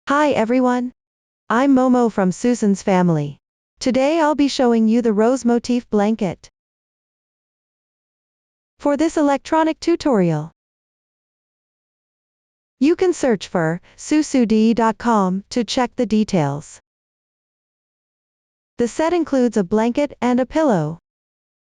Hi everyone. I'm Momo from Susan's family. Today I'll be showing you the rose motif blanket. For this electronic tutorial, you can search for susudee.com to check the details. The set includes a blanket and a pillow.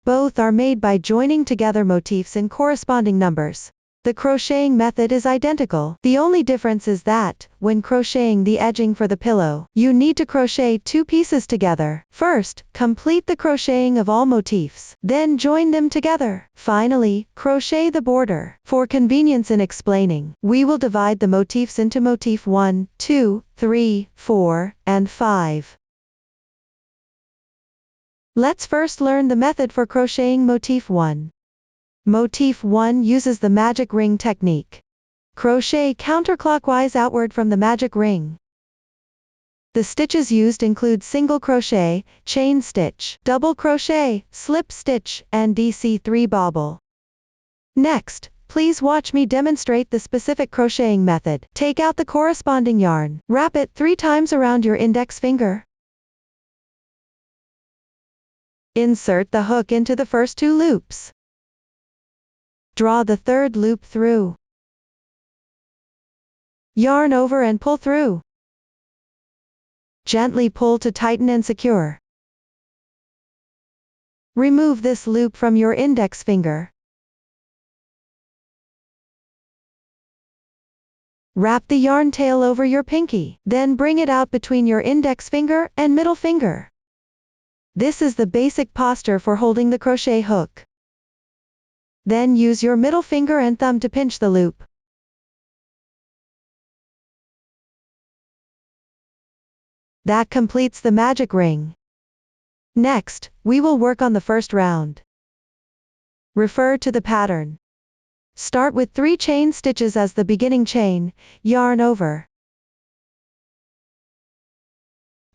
Both are made by joining together motifs in corresponding numbers. The crocheting method is identical. The only difference is that, when crocheting the edging for the pillow, you need to crochet two pieces together. First, complete the crocheting of all motifs, then join them together. Finally, crochet the border. For convenience in explaining, we will divide the motifs into motif 1, 2, 3, 4, and 5. Let's first learn the method for crocheting motif 1. Motif 1 uses the magic ring technique. Crochet counterclockwise outward from the magic ring. The stitches used include single crochet, chain stitch, double crochet, slip stitch, and DC3 bobble. Next, please watch me demonstrate the specific crocheting method. Take out the corresponding yarn, wrap it 3 times around your index finger. Insert the hook into the first 2 loops. Draw the third loop through. Yarn over and pull through. Gently pull to tighten and secure. Remove this loop from your index finger. Wrap the yarn tail over your pinky, then bring it out between your index finger and middle finger. This is the basic posture for holding the crochet hook. Then use your middle finger and thumb to pinch the loop. That completes the magic ring. Next, we will work on the first round. Refer to the pattern. Start with 3 chain stitches as the beginning chain, yarn over.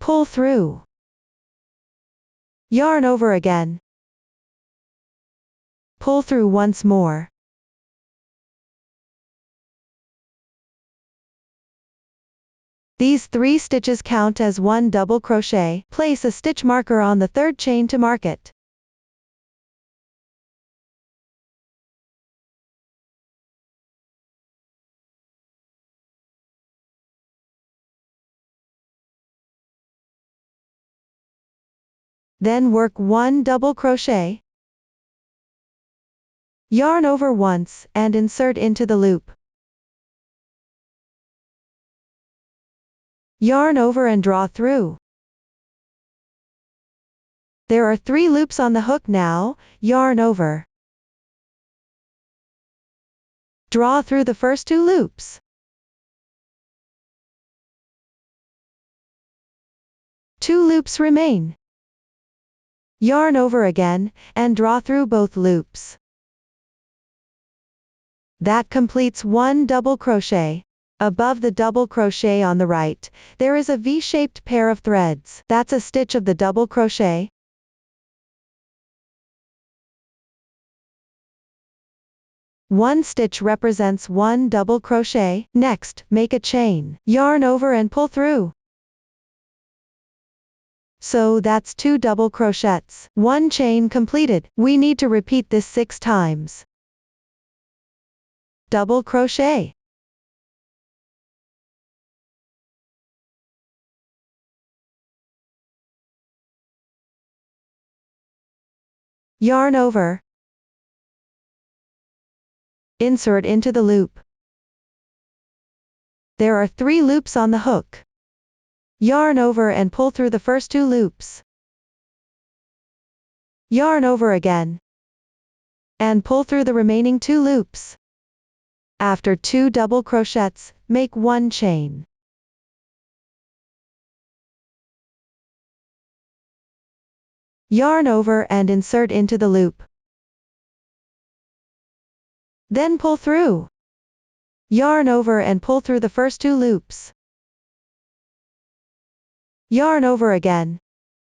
Pull through. Yarn over again. Pull through once more. These 3 stitches count as 1 double crochet. Place a stitch marker on the 3rd chain to mark it. Then work 1 double crochet. Yarn over once, and insert into the loop. Yarn over and draw through. There are 3 loops on the hook now, yarn over. Draw through the first 2 loops. 2 loops remain. Yarn over again, and draw through both loops. That completes 1 double crochet. Above the double crochet on the right, there is a V-shaped pair of threads. That's a stitch of the double crochet. One stitch represents 1 double crochet. Next, make a chain. Yarn over and pull through. So that's 2 double crochets. 1 chain completed. We need to repeat this 6 times. Double crochet. Yarn over. Insert into the loop. There are 3 loops on the hook. Yarn over and pull through the first 2 loops. Yarn over again. And pull through the remaining 2 loops. After 2 double crochets, make 1 chain. Yarn over and insert into the loop. Then pull through. Yarn over and pull through the first 2 loops. Yarn over again.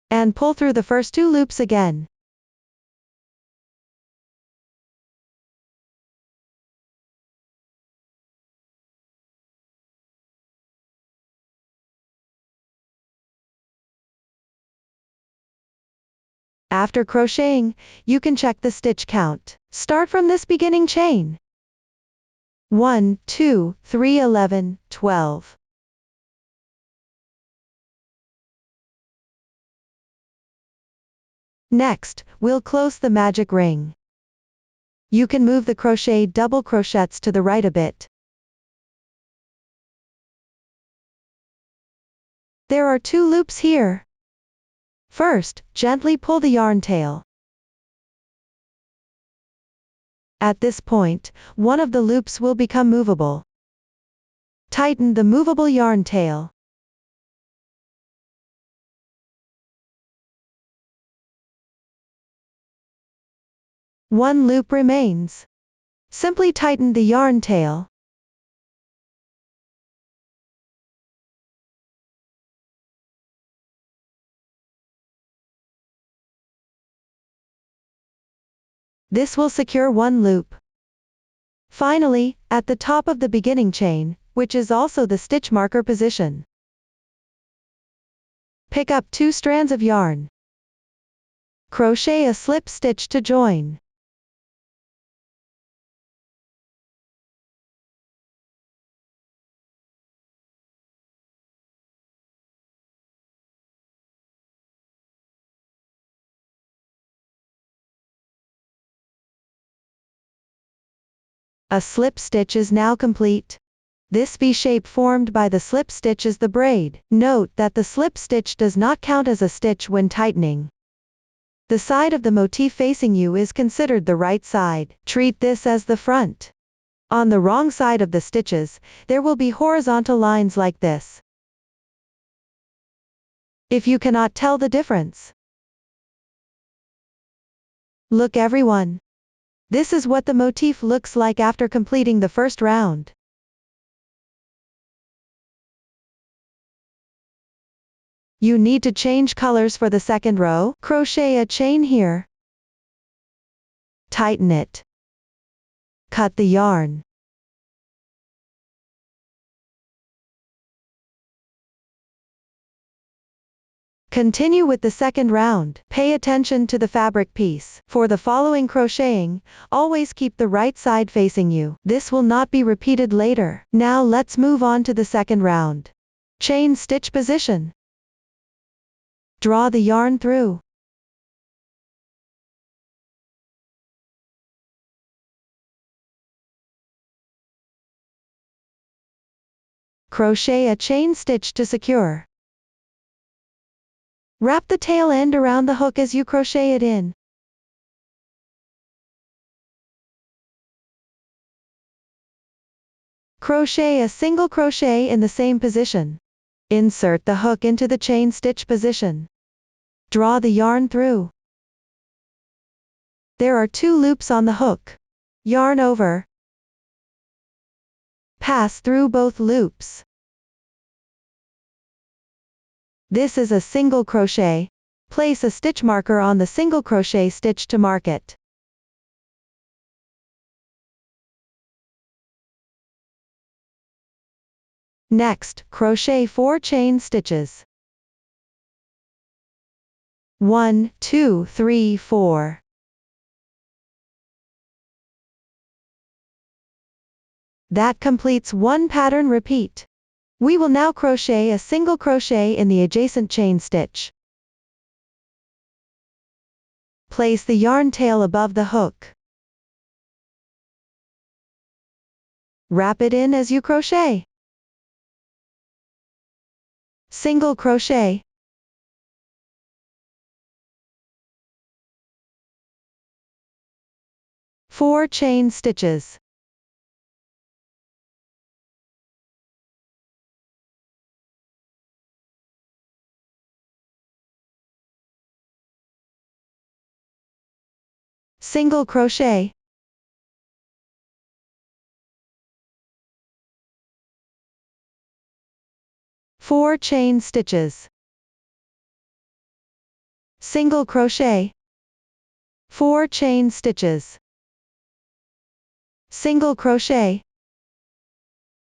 And pull through the first 2 loops again. After crocheting, you can check the stitch count. Start from this beginning chain. 1, 2, 3, 11, 12. Next, we'll close the magic ring. You can move the crochet double crochets to the right a bit. There are 2 loops here. First, gently pull the yarn tail. At this point, one of the loops will become movable. Tighten the movable yarn tail. One loop remains. Simply tighten the yarn tail. This will secure one loop. Finally, at the top of the beginning chain, which is also the stitch marker position, pick up 2 strands of yarn. Crochet a slip stitch to join. A slip stitch is now complete. This V shape formed by the slip stitch is the braid. Note that the slip stitch does not count as a stitch when tightening. The side of the motif facing you is considered the right side. Treat this as the front. On the wrong side of the stitches, there will be horizontal lines like this. If you cannot tell the difference, look everyone. This is what the motif looks like after completing the first round. You need to change colors for the second row. Crochet a chain here. Tighten it. Cut the yarn. Continue with the second round. Pay attention to the fabric piece. For the following crocheting, always keep the right side facing you. This will not be repeated later. Now let's move on to the second round. Chain stitch position. Draw the yarn through. Crochet a chain stitch to secure. Wrap the tail end around the hook as you crochet it in. Crochet a single crochet in the same position. Insert the hook into the chain stitch position. Draw the yarn through. There are 2 loops on the hook. Yarn over. Pass through both loops. This is a single crochet. Place a stitch marker on the single crochet stitch to mark it. Next, crochet 4 chain stitches. 1, 2, 3, 4. That completes one pattern. Repeat. We will now crochet a single crochet in the adjacent chain stitch. Place the yarn tail above the hook. Wrap it in as you crochet. Single crochet. Four chain stitches. Single crochet. Four chain stitches. Single crochet. Four chain stitches. Single crochet.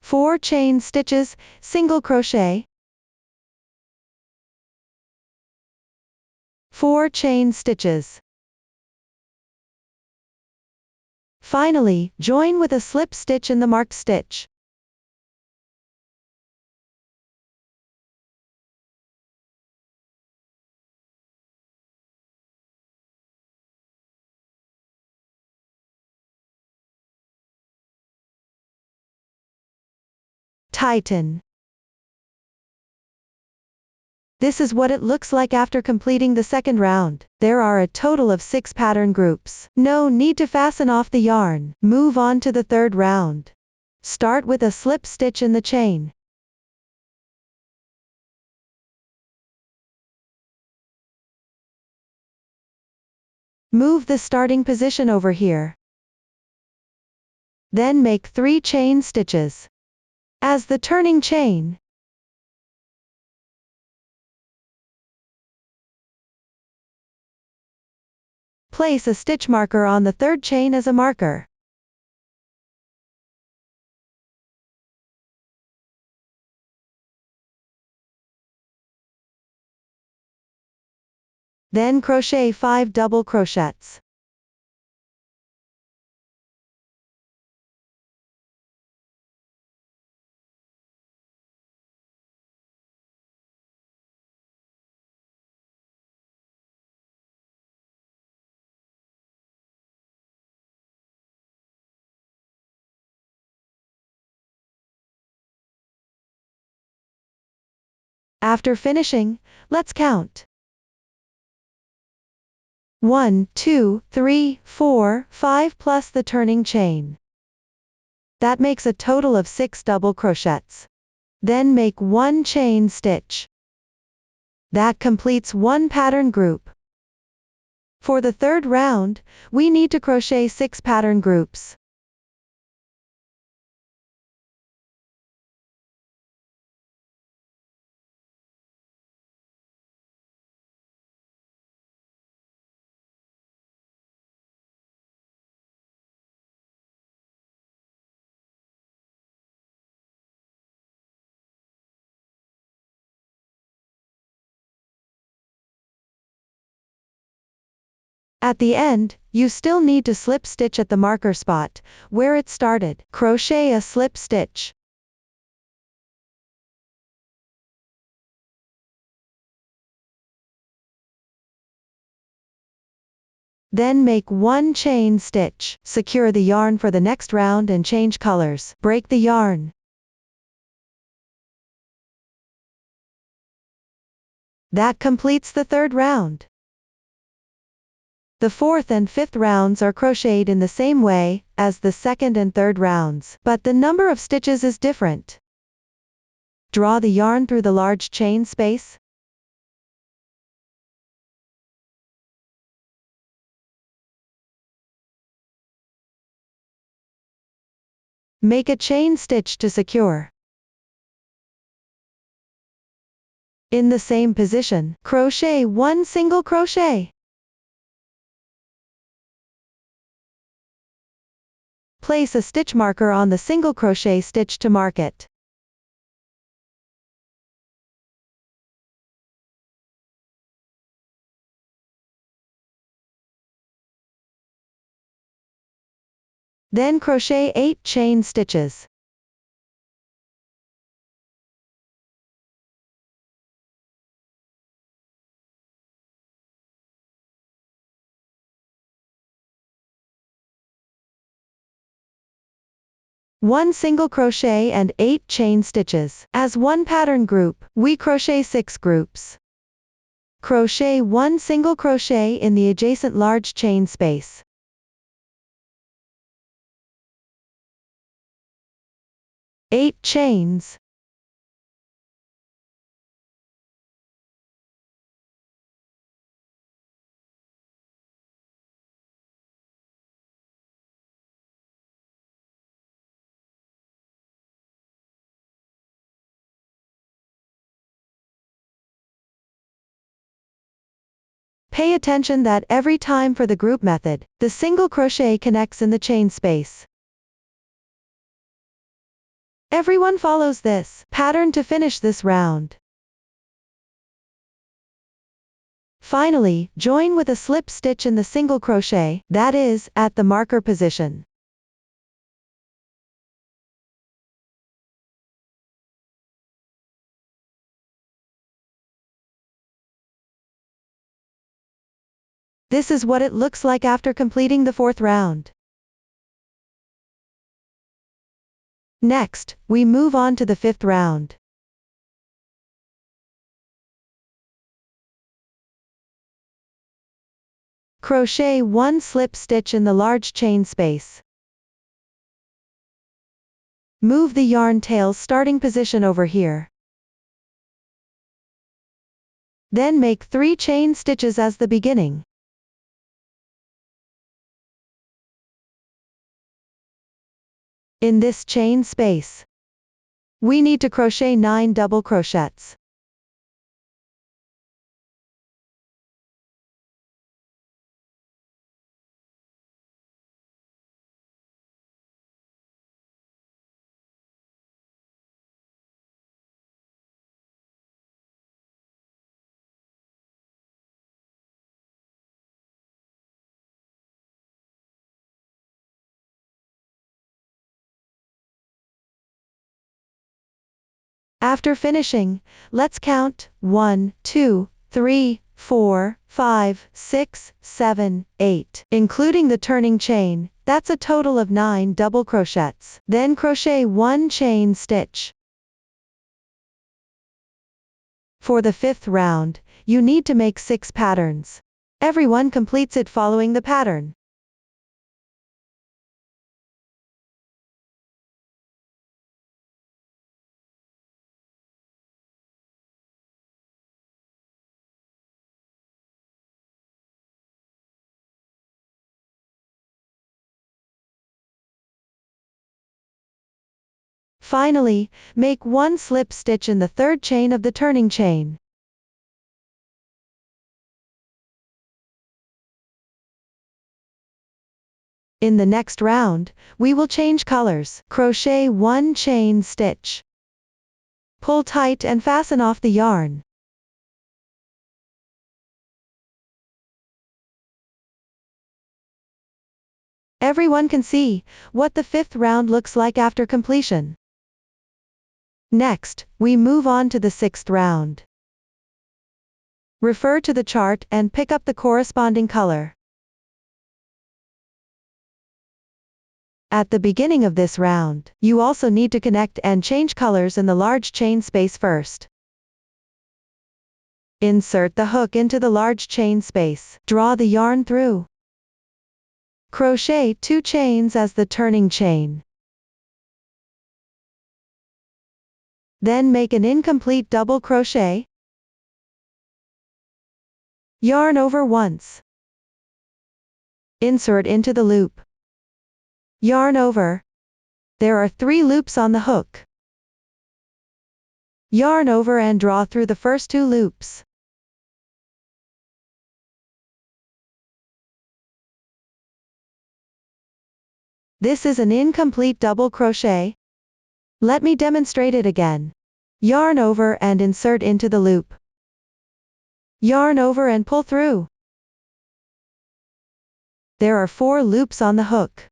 Four chain stitches, single crochet. 4 chain stitches. Finally, join with a slip stitch in the marked stitch. Tighten. This is what it looks like after completing the second round. There are a total of 6 pattern groups. No need to fasten off the yarn. Move on to the third round. Start with a slip stitch in the chain. Move the starting position over here. Then make 3 chain stitches. As the turning chain. Place a stitch marker on the third chain as a marker. Then crochet 5 double crochets. After finishing, let's count. 1, 2, 3, 4, 5 plus the turning chain. That makes a total of 6 double crochets. Then make 1 chain stitch. That completes 1 pattern group. For the third round, we need to crochet 6 pattern groups. At the end, you still need to slip stitch at the marker spot, where it started. Crochet a slip stitch. Then make 1 chain stitch. Secure the yarn for the next round and change colors. Break the yarn. That completes the third round. The fourth and fifth rounds are crocheted in the same way as the second and third rounds, but the number of stitches is different. Draw the yarn through the large chain space. Make a chain stitch to secure. In the same position, crochet 1 single crochet. Place a stitch marker on the single crochet stitch to mark it. Then crochet 8 chain stitches. One single crochet and 8 chain stitches. As one pattern group, we crochet 6 groups. Crochet 1 single crochet in the adjacent large chain space. Eight chains. Pay attention that every time for the group method, the single crochet connects in the chain space. Everyone follows this pattern to finish this round. Finally, join with a slip stitch in the single crochet, that is, at the marker position. This is what it looks like after completing the 4th round. Next, we move on to the 5th round. Crochet 1 slip stitch in the large chain space. Move the yarn tail's starting position over here. Then make 3 chain stitches as the beginning. In this chain space, we need to crochet 9 double crochets. After finishing, let's count 1, 2, 3, 4, 5, 6, 7, 8. Including the turning chain, that's a total of 9 double crochets. Then crochet 1 chain stitch. For the 5th round, you need to make 6 patterns. Everyone completes it following the pattern. Finally, make 1 slip stitch in the 3rd chain of the turning chain. In the next round, we will change colors. Crochet 1 chain stitch. Pull tight and fasten off the yarn. Everyone can see what the 5th round looks like after completion. Next, we move on to the 6th round. Refer to the chart and pick up the corresponding color. At the beginning of this round, you also need to connect and change colors in the large chain space first. Insert the hook into the large chain space. Draw the yarn through. Crochet 2 chains as the turning chain. Then make an incomplete double crochet. Yarn over once. Insert into the loop. Yarn over. There are 3 loops on the hook. Yarn over and draw through the first 2 loops. This is an incomplete double crochet. Let me demonstrate it again. Yarn over and insert into the loop. Yarn over and pull through. There are 4 loops on the hook.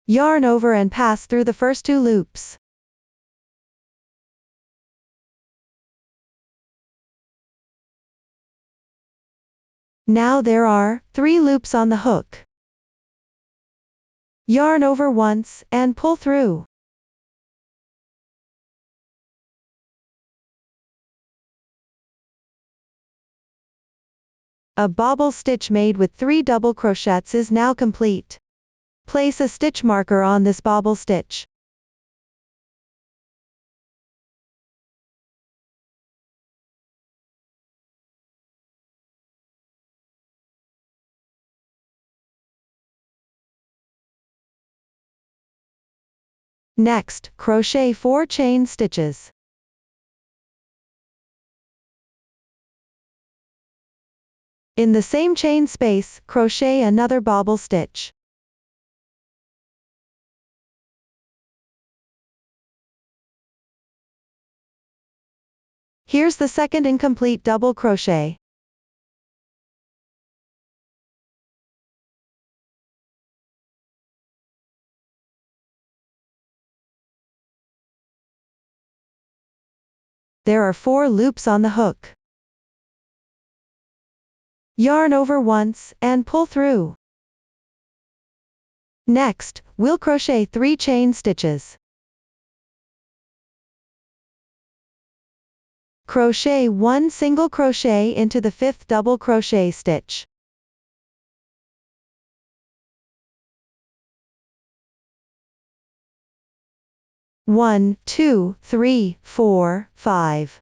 Yarn over and pass through the first 2 loops. Now there are 3 loops on the hook. Yarn over once and pull through. A bobble stitch made with 3 double crochets is now complete. Place a stitch marker on this bobble stitch. Next, crochet 4 chain stitches. In the same chain space, crochet another bobble stitch. Here's the second incomplete double crochet. There are 4 loops on the hook. Yarn over once, and pull through. Next, we'll crochet 3 chain stitches. Crochet 1 single crochet into the 5th double crochet stitch. One, 2, 3, 4, 5.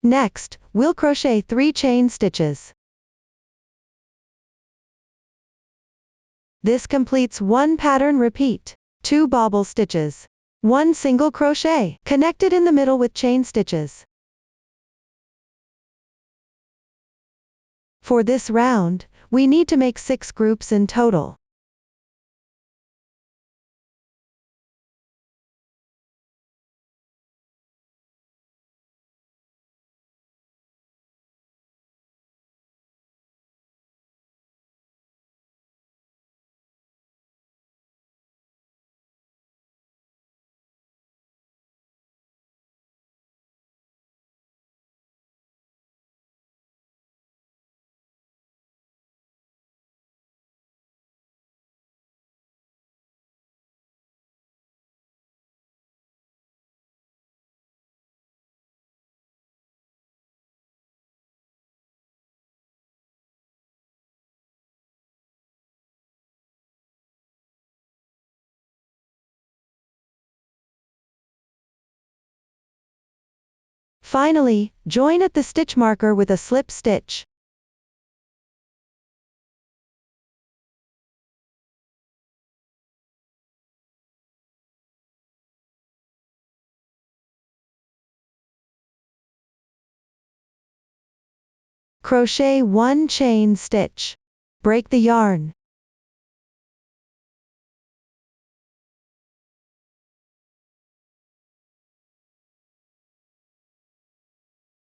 Next, we'll crochet 3 chain stitches. This completes 1 pattern. Repeat. 2 bobble stitches. 1 single crochet, connected in the middle with chain stitches. For this round, we need to make 6 groups in total. Finally, join at the stitch marker with a slip stitch. Crochet 1 chain stitch. Break the yarn.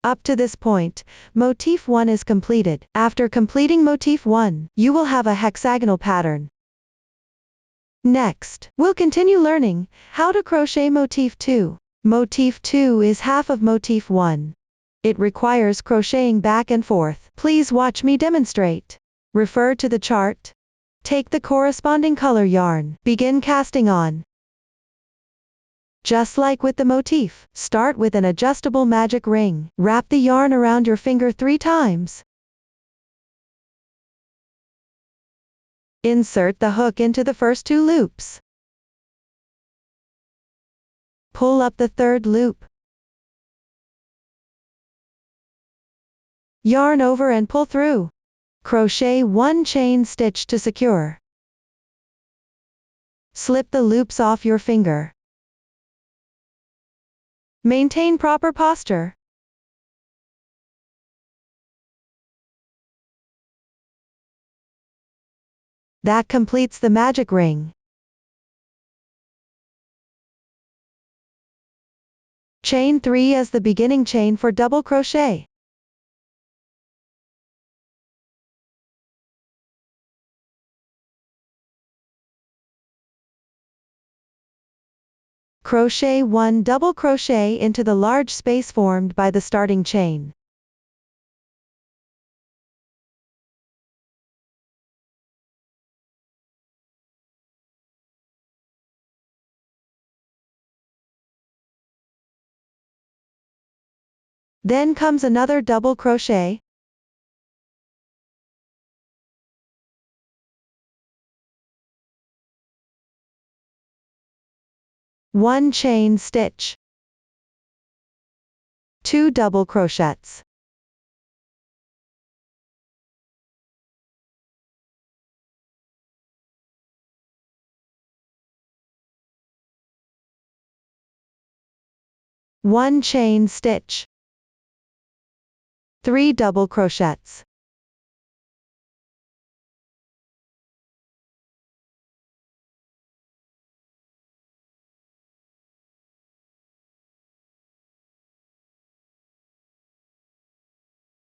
Up to this point, motif 1 is completed. After completing motif 1, you will have a hexagonal pattern. Next, we'll continue learning how to crochet motif 2. Motif 2 is half of motif 1. It requires crocheting back and forth. Please watch me demonstrate. Refer to the chart. Take the corresponding color yarn. Begin casting on. Just like with the motif, start with an adjustable magic ring. Wrap the yarn around your finger 3 times. Insert the hook into the first 2 loops. Pull up the 3rd loop. Yarn over and pull through. Crochet 1 chain stitch to secure. Slip the loops off your finger. Maintain proper posture. That completes the magic ring. Chain 3 as the beginning chain for double crochet. Crochet 1 double crochet into the large space formed by the starting chain. Then comes another double crochet. One chain stitch. 2 double crochets. One chain stitch. 3 double crochets.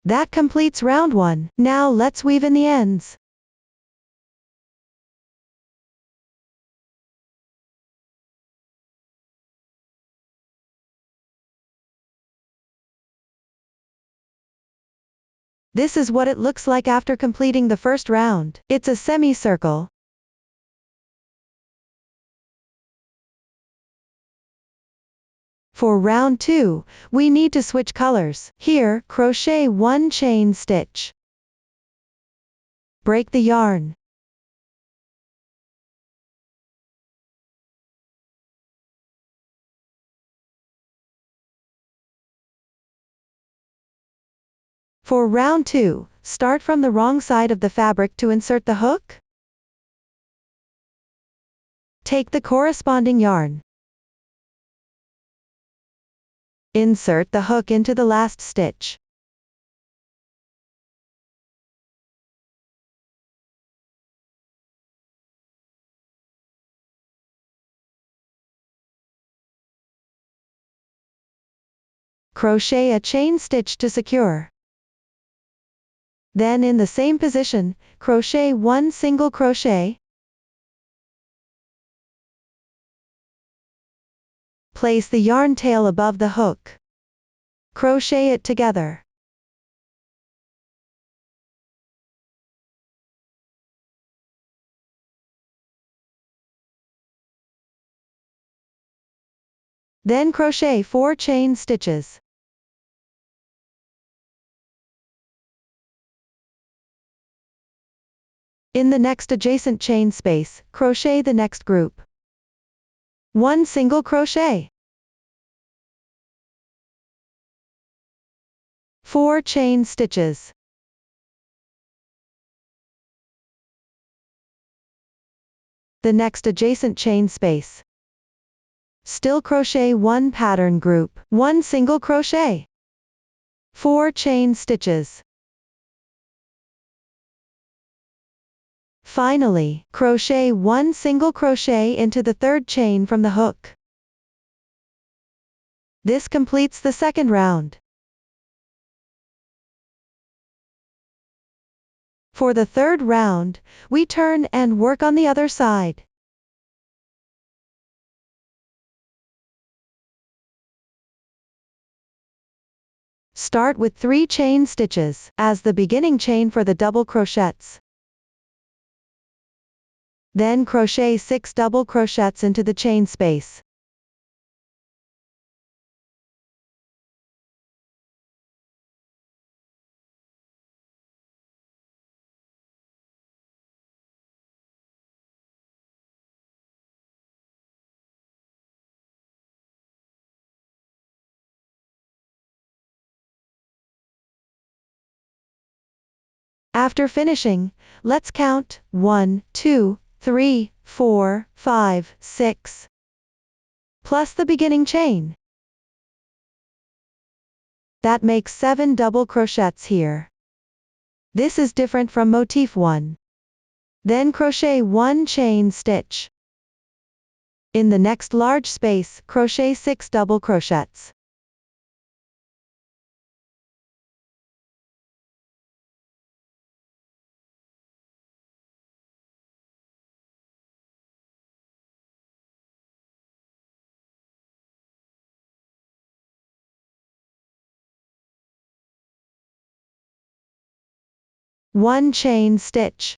That completes round 1. Now let's weave in the ends. This is what it looks like after completing the first round. It's a semicircle. For round 2, we need to switch colors. Here, crochet 1 chain stitch. Break the yarn. For round 2, start from the wrong side of the fabric to insert the hook. Take the corresponding yarn. Insert the hook into the last stitch. Crochet a chain stitch to secure. Then in the same position, crochet 1 single crochet. Place the yarn tail above the hook. Crochet it together. Then crochet 4 chain stitches. In the next adjacent chain space, crochet the next group. 1 single crochet. 4 chain stitches. The next adjacent chain space. Still crochet 1 pattern group, 1 single crochet. 4 chain stitches. Finally, crochet 1 single crochet into the third chain from the hook. This completes the second round. For the third round, we turn and work on the other side. Start with 3 chain stitches as the beginning chain for the double crochets. Then crochet 6 double crochets into the chain space. After finishing, let's count 1, 2, 3, 4, 5, 6, plus the beginning chain. That makes 7 double crochets here. This is different from motif 1. Then crochet 1 chain stitch. In the next large space, crochet 6 double crochets. One chain stitch.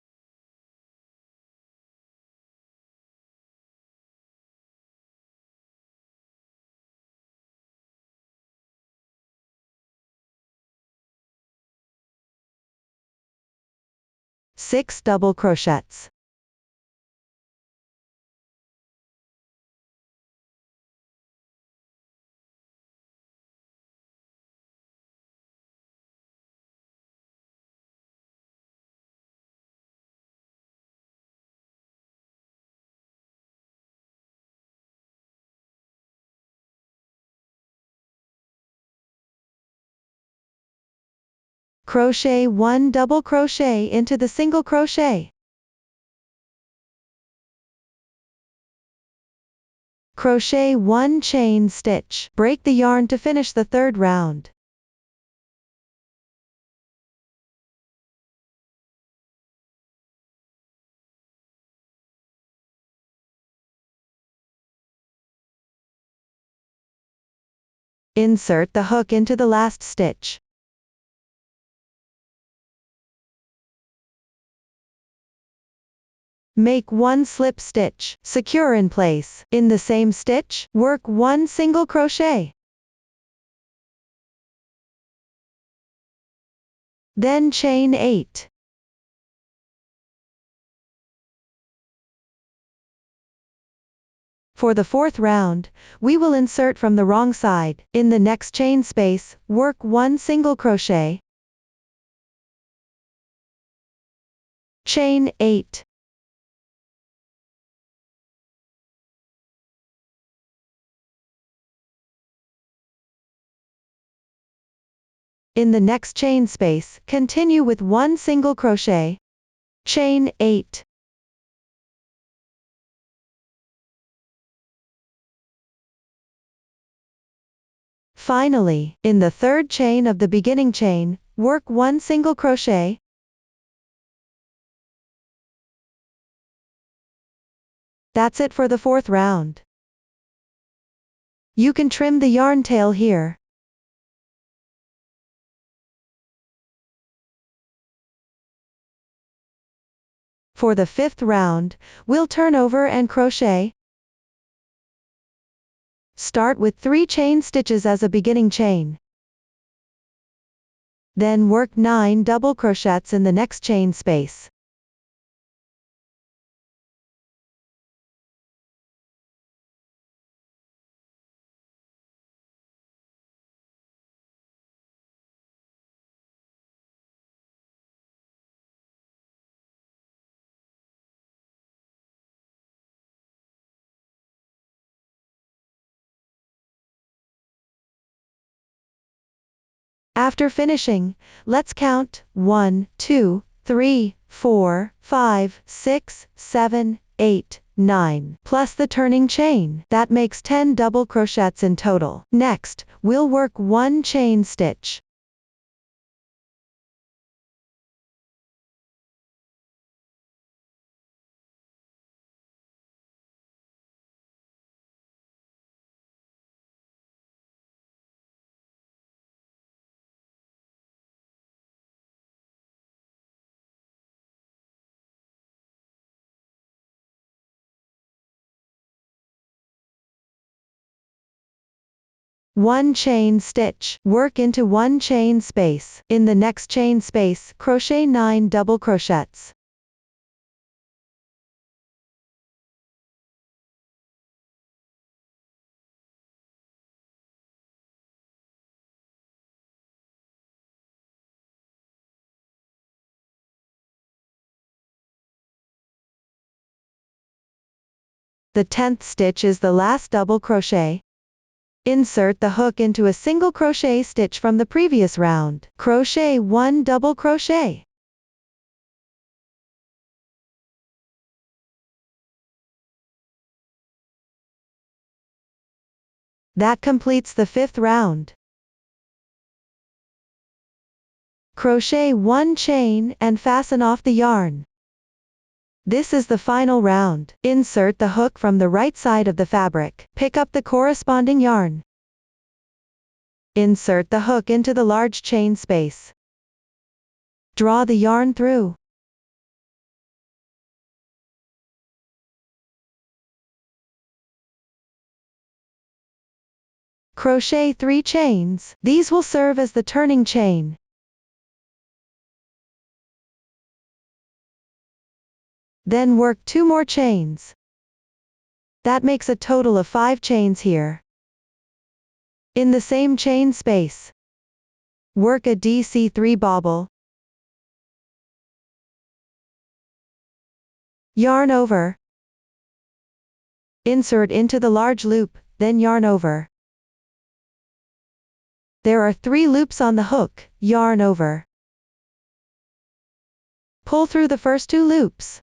Six double crochets. Crochet 1 double crochet into the single crochet. Crochet 1 chain stitch. Break the yarn to finish the third round. Insert the hook into the last stitch. Make 1 slip stitch, secure in place. In the same stitch, work 1 single crochet. Then chain 8. For the 4th round, we will insert from the wrong side. In the next chain space, work 1 single crochet. Chain 8. In the next chain space, continue with 1 single crochet. Chain 8. Finally, in the 3rd chain of the beginning chain, work 1 single crochet. That's it for the 4th round. You can trim the yarn tail here. For the 5th round, we'll turn over and crochet. Start with 3 chain stitches as a beginning chain. Then work 9 double crochets in the next chain space. After finishing, let's count 1, 2, 3, 4, 5, 6, 7, 8, 9, plus the turning chain. That makes 10 double crochets in total. Next, we'll work 1 chain stitch. One chain stitch. Work into 1 chain space. In the next chain space, crochet 9 double crochets. The 10th stitch is the last double crochet. Insert the hook into a single crochet stitch from the previous round. Crochet 1 double crochet. That completes the 5th round. Crochet 1 chain and fasten off the yarn. This is the final round. Insert the hook from the right side of the fabric. Pick up the corresponding yarn. Insert the hook into the large chain space. Draw the yarn through. Crochet 3 chains. These will serve as the turning chain. Then work 2 more chains. That makes a total of 5 chains here. In the same chain space, work a DC3 bobble. Yarn over. Insert into the large loop, then yarn over. There are 3 loops on the hook, yarn over. Pull through the first 2 loops.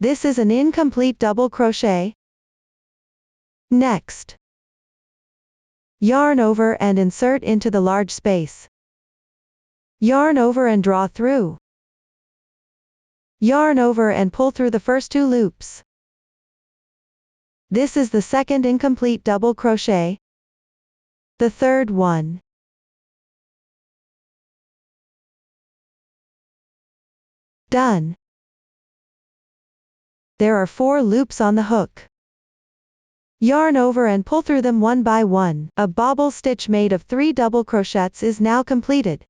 This is an incomplete double crochet. Next, yarn over and insert into the large space. Yarn over and draw through. Yarn over and pull through the first 2 loops. This is the second incomplete double crochet. The third one. Done. there are 4 loops on the hook. Yarn over and pull through them one by one. A bobble stitch made of 3 double crochets is now completed.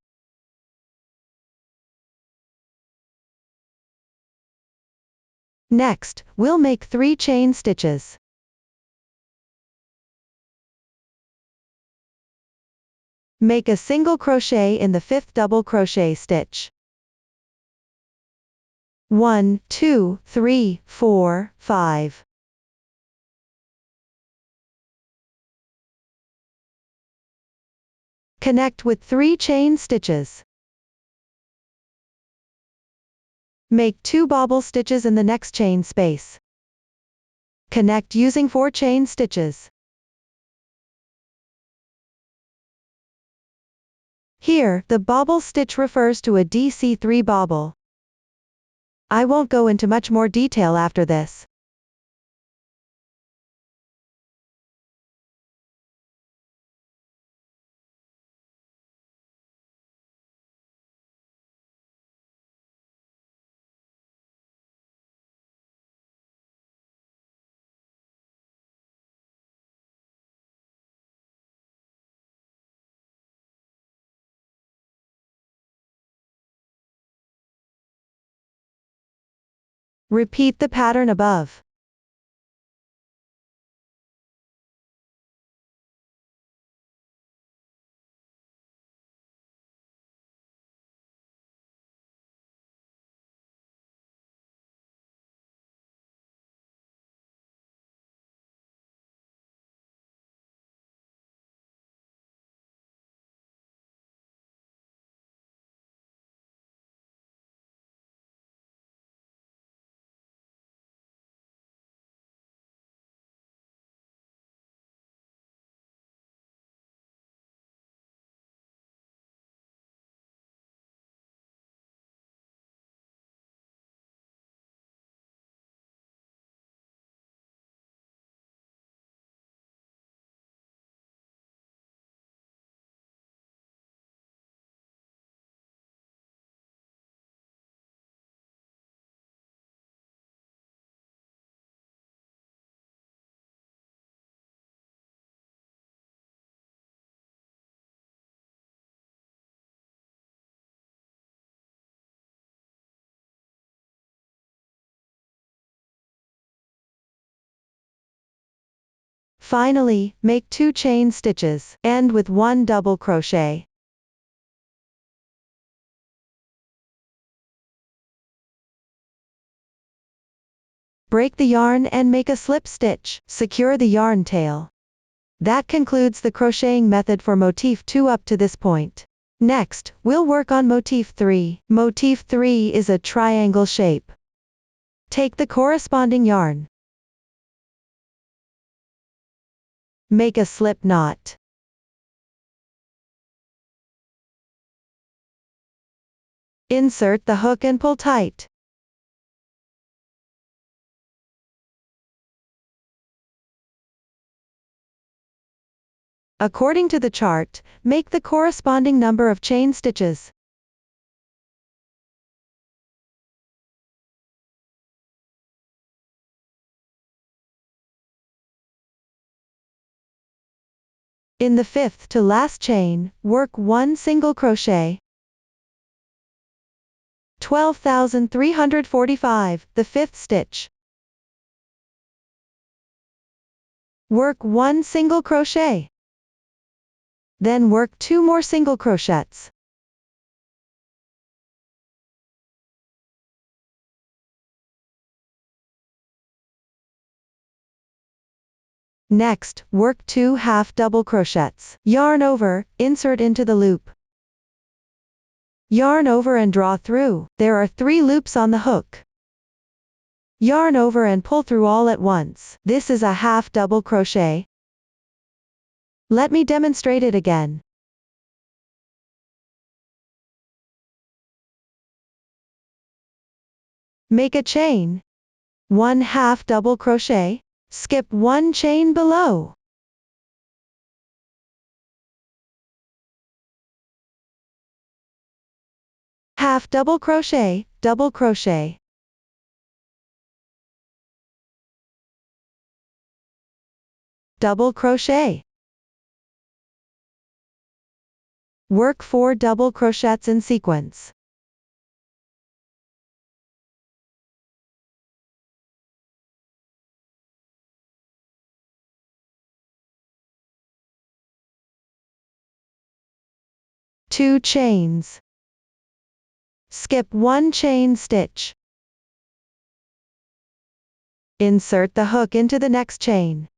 Next, we'll make 3 chain stitches. Make a single crochet in the 5th double crochet stitch. 1, 2, 3, 4, 5. Connect with 3 chain stitches. Make 2 bobble stitches in the next chain space. Connect using 4 chain stitches. Here, the bobble stitch refers to a DC3 bobble. I won't go into much more detail after this. Repeat the pattern above. Finally, make 2 chain stitches. End with 1 double crochet. Break the yarn and make a slip stitch. Secure the yarn tail. That concludes the crocheting method for motif 2 up to this point. Next, we'll work on motif 3. Motif 3 is a triangle shape. Take the corresponding yarn. Make a slip knot. Insert the hook and pull tight. According to the chart, make the corresponding number of chain stitches. In the 5th to last chain, work 1 single crochet. 12,345, the 5th stitch. Work 1 single crochet. Then work 2 more single crochets. Next, work 2 half double crochets. Yarn over, insert into the loop. Yarn over and draw through. There are 3 loops on the hook. Yarn over and pull through all at once. This is a half double crochet. Let me demonstrate it again. Make a chain. 1 half double crochet. Skip 1 chain below. Half double crochet, double crochet. Double crochet. Work 4 double crochets in sequence. Two chains. Skip 1 chain stitch. Insert the hook into the next chain.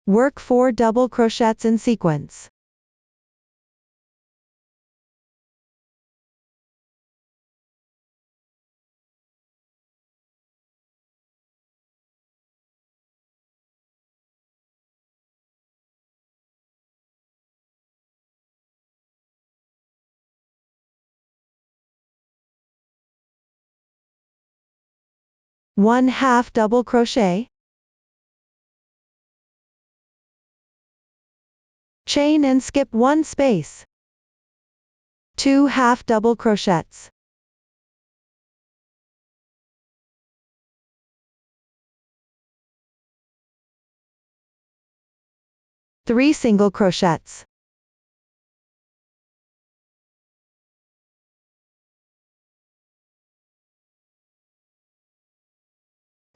Work 4 double crochets in sequence. One half double crochet. Chain and skip 1 space. 2 half double crochets. 3 single crochets.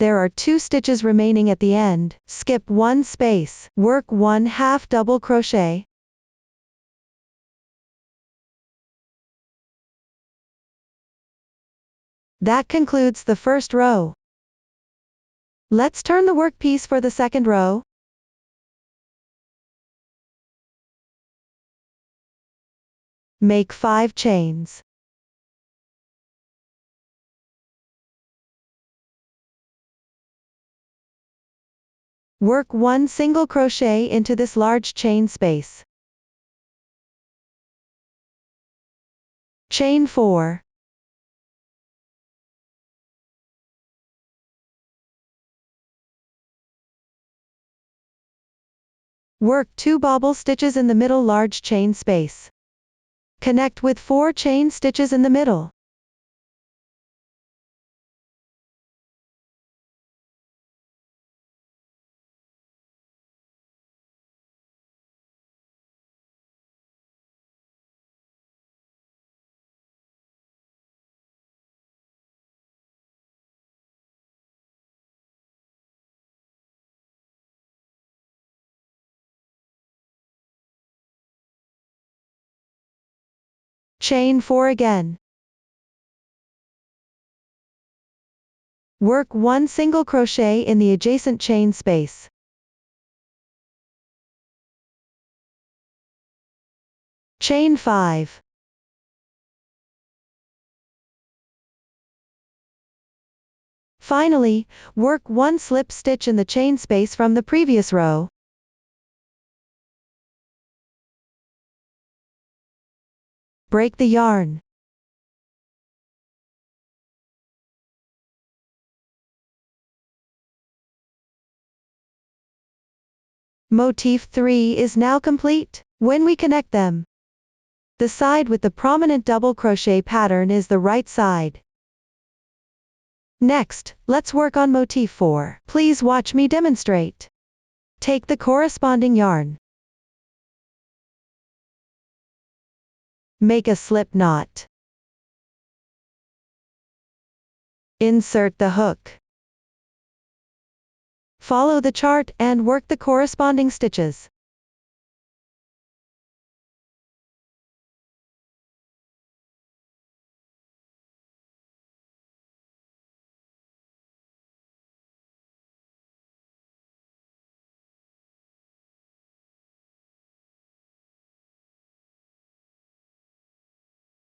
There are 2 stitches remaining at the end. Skip 1 space. Work 1 half double crochet. That concludes the first row. Let's turn the workpiece for the second row. Make 5 chains. Work 1 single crochet into this large chain space. Chain 4. Work 2 bobble stitches in the middle large chain space. Connect with 4 chain stitches in the middle. Chain 4 again. Work 1 single crochet in the adjacent chain space. Chain 5. Finally, work 1 slip stitch in the chain space from the previous row. Break the yarn. Motif 3 is now complete. When we connect them, the side with the prominent double crochet pattern is the right side. Next, let's work on motif 4. Please watch me demonstrate. Take the corresponding yarn. Make a slip knot. Insert the hook. Follow the chart and work the corresponding stitches.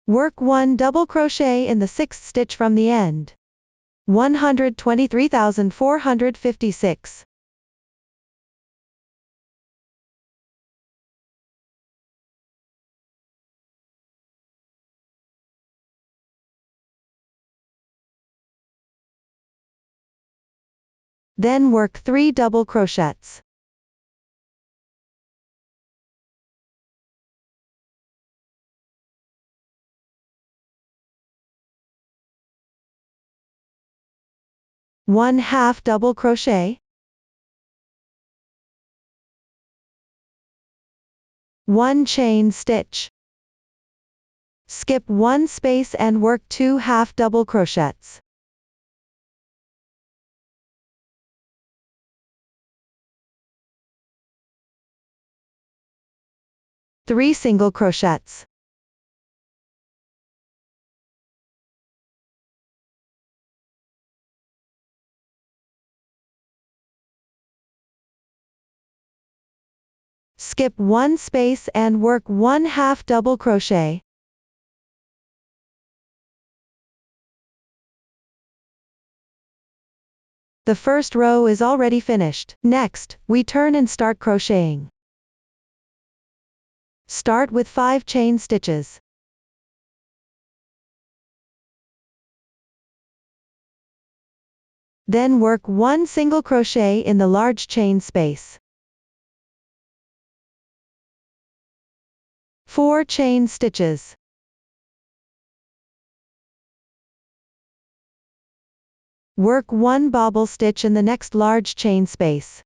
Work 1 double crochet in the 6th stitch from the end. 123,456. Then work 3 double crochets. One half double crochet. 1 chain stitch. Skip 1 space and work 2 half double crochets. Three single crochets. Skip 1 space and work 1 half double crochet. The first row is already finished. Next, we turn and start crocheting. Start with 5 chain stitches. Then work 1 single crochet in the large chain space. 4 chain stitches. Work 1 bobble stitch in the next large chain space.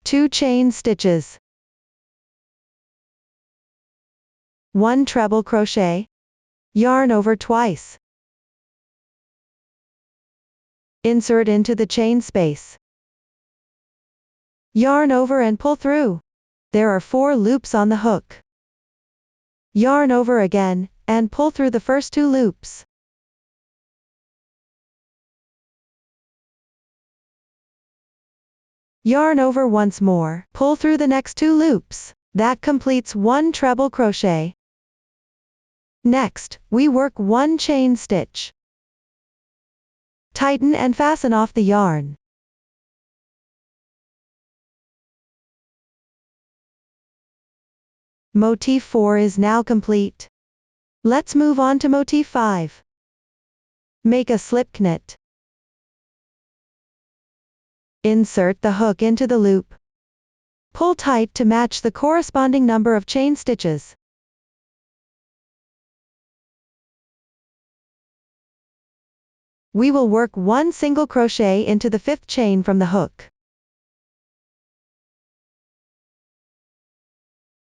Two chain stitches. 1 treble crochet. Yarn over twice. Insert into the chain space. Yarn over and pull through. There are 4 loops on the hook. Yarn over again, and pull through the first 2 loops. Yarn over once more, pull through the next 2 loops. That completes 1 treble crochet. Next, we work 1 chain stitch. Tighten and fasten off the yarn. Motif 4 is now complete. Let's move on to motif 5. Make a slip knit. Insert the hook into the loop. Pull tight to match the corresponding number of chain stitches. We will work 1 single crochet into the 5th chain from the hook.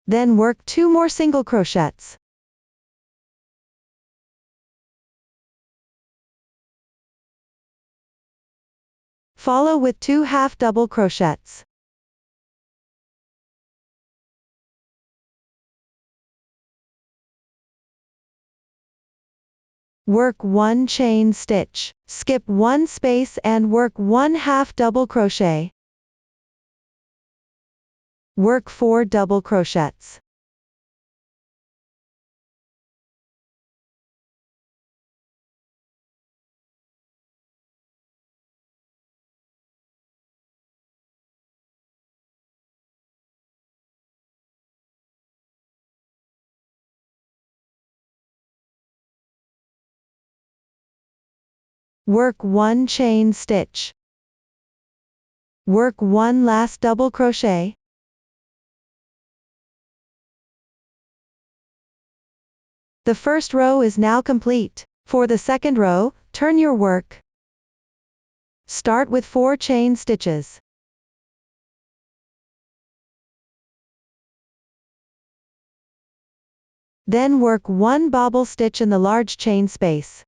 Then work 2 more single crochets. Follow with 2 half double crochets. Work 1 chain stitch. Skip 1 space and work 1 half double crochet. Work 4 double crochets. Work 1 chain stitch. Work 1 last double crochet. The first row is now complete. For the second row, turn your work. Start with 4 chain stitches. Then work 1 bobble stitch in the large chain space.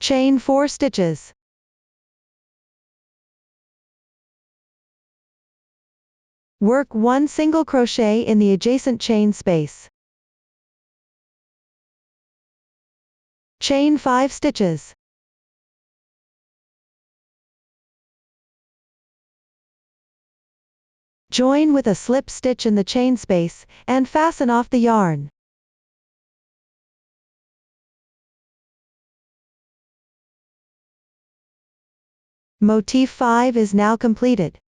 Chain 4 stitches. Work 1 single crochet in the adjacent chain space. Chain 5 stitches. Join with a slip stitch in the chain space, and fasten off the yarn. Motif 5 is now completed.